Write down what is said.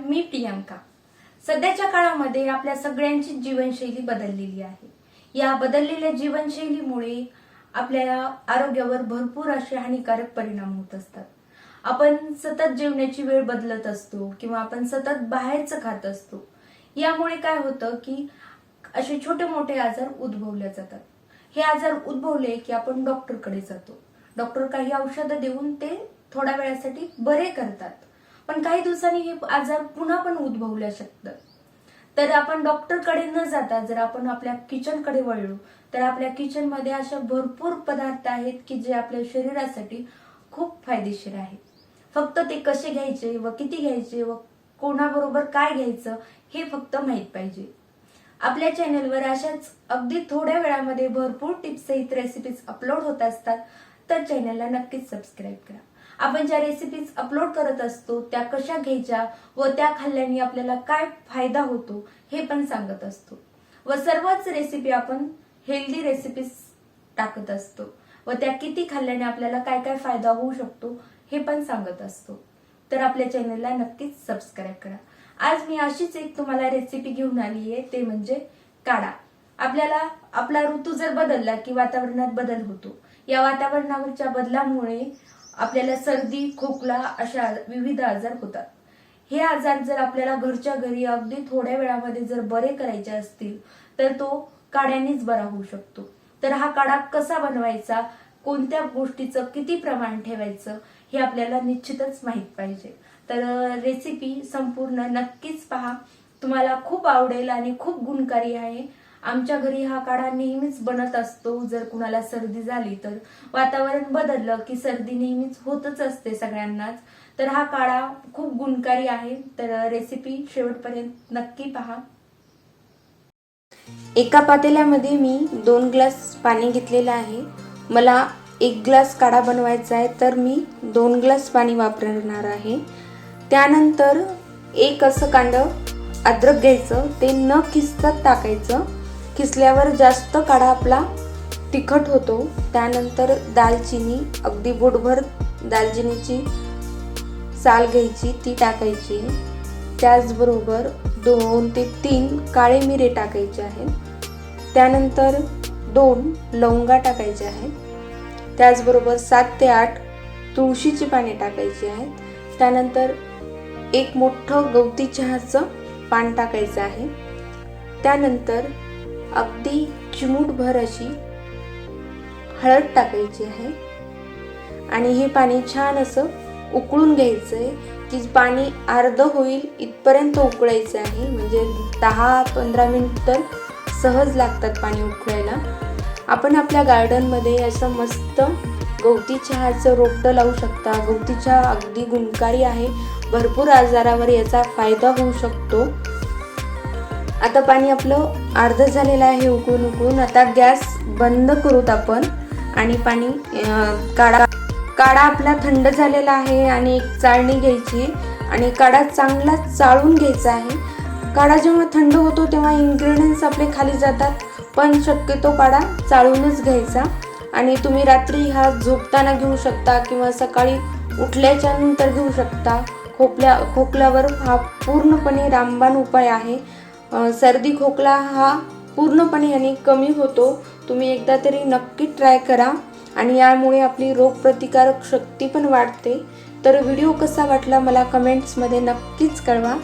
मी प्रियंका। सध्याच्या काळामध्ये आपल्या सगळ्यांची जीवनशैली बदललेली आहे। या बदललेल्या जीवनशैलीमुळे आपल्या आरोग्यावर भरपूर असे हानिकारक परिणाम होत असतात। आपण सतत जेवणाची वेळ बदलत असतो किंवा आपण सतत बाहेरचं खात असतो। यामुळे काय होतं की असे छोटे मोठे आजार उद्भवले जातात। हे आजार उद्भवले की आपण डॉक्टरकडे जातो। डॉक्टर काही औषधं देऊन ते थोड्या वेळासाठी बरे करतात, पण काही दिवसांनी हे आजार पुन्हा पण उद्भवू शकतात। तर आपण डॉक्टरकडे न जाता जर आपण आपल्या किचनकडे वळलो तर आपल्या किचन मध्ये अशा भरपूर पदार्थ आहेत की जे आपल्या शरीरासाठी खूप फायदेशीर आहेत। फक्त ते कसे घ्यायचे व किती घ्यायचे व कोणाबरोबर काय घ्यायचं हे फक्त माहित पाहिजे। आपल्या चॅनलवर अशाच अगदी थोड्या वेळामध्ये भरपूर टिप्स सहित रेसिपीज अपलोड होत असतात, तर चॅनलला नक्कीच सबस्क्राईब करा। आपण ज्या रेसिपीज अपलोड करत असतो त्या कशा घ्यायच्या व त्या खाल्ल्याने आपल्याला काय फायदा होतो हे पण सांगत असतो व सर्वच रेसिपी आपण हेल्दी रेसिपीज टाकत असतो व त्या किती खाल्ल्याने आपल्याला काय काय फायदा होऊ शकतो हे पण सांगत असतो। तर आपल्या चॅनलला नक्कीच सबस्क्राईब करा। आज मी अशीच एक तुम्हाला रेसिपी घेऊन आली आहे, ते म्हणजे काढा। आपल्याला आपला ऋतू जर बदलला की वातावरणात बदल होतो। या वातावरणावरच्या बदलामुळे आपल्याला सर्दी खोकला अशा विविध आजार होतात। हे आजार जर आपल्याला घरच्या घरी अगदी थोड्या वेळामध्ये जर बरे करायचे असतील तर तो काढ्यानेच बरा होऊ शकतो। तर हा काढा कसा बनवायचा, कोणत्या गोष्टीचं किती प्रमाण ठेवायचं हे आपल्याला निश्चितच माहित पाहिजे। तर रेसिपी संपूर्ण नक्कीच पहा, तुम्हाला खूप आवडेल आणि खूप गुणकारी आहे। आमच्या घरी हा काढा नेहमीच बनत असतो। जर कुणाला सर्दी झाली तर वातावरण बदललं की सर्दी नेहमीच होतच असते सगळ्यांनाच, तर हा काढा खूप गुणकारी आहे। तर रेसिपी शेवटपर्यंत नक्की पहा। एका पातेल्यामध्ये मी 2 ग्लास पाणी घेतलेलं आहे। मला 1 ग्लास काढा बनवायचा आहे तर मी 2 ग्लास पाणी वापरणार आहे। त्यानंतर एक असं कांड अद्रक घ्यायचं, ते न खिसता टाकायचं। खिसल्यावर जास्त काढा आपला तिखट होतो। त्यानंतर दालचिनी, अगदी बोटभर दालचिनीची साल घ्यायची, ती टाकायची। त्याचबरोबर 2 ते 3 काळे मिरे टाकायचे आहेत। त्यानंतर 2 लवंगा टाकायच्या आहेत। त्याचबरोबर 7 ते 8 तुळशीची पाने टाकायची आहेत। त्यानंतर एक मोठं गवती चहाचं पान टाकायचं आहे। त्यानंतर अगदी चिमूटभर अशी हळद टाकायची आहे आणि हे पाणी छान असं उकळून घ्यायचंय की पाणी अर्ध होईल इथपर्यंत उकळायचं आहे। म्हणजे 10-15 मिनिट तर सहज लागतात पाणी उकळायला। आपण आपल्या गार्डन मध्ये असं मस्त गवती चहाचं रोपटं लावू शकता। गवती चहा अगदी गुणकारी आहे, भरपूर आजारावर याचा फायदा होऊ शकतो। आता पाणी आपलं अर्ध झालेलं आहे उकळून। आता गॅस बंद करूत आपण आणि पाणी काढा आपला थंड झालेला आहे आणि एक चाळणी घ्यायची आणि काढा चांगला चाळून घ्यायचा आहे। काढा जेव्हा थंड होतो तेव्हा इन्ग्रेडियंट्स आपले खाली जातात, पण शक्यतो काढा चाळूनच घ्यायचा। आणि तुम्ही रात्री हा झोपताना घेऊ शकता किंवा सकाळी उठल्याच्या नंतर घेऊ शकता। खोकल्यावर हा पूर्णपणे रामबाण उपाय आहे। सर्दी खोकला हा पूर्णपणे याने कमी होतो। तुम्ही एकदा तरी नक्की ट्राय करा आणि यामुळे आपली रोगप्रतिकारक शक्ती पण वाढते। तर व्हिडिओ कसा वाटला मला कमेंट्समध्ये नक्कीच कळवा।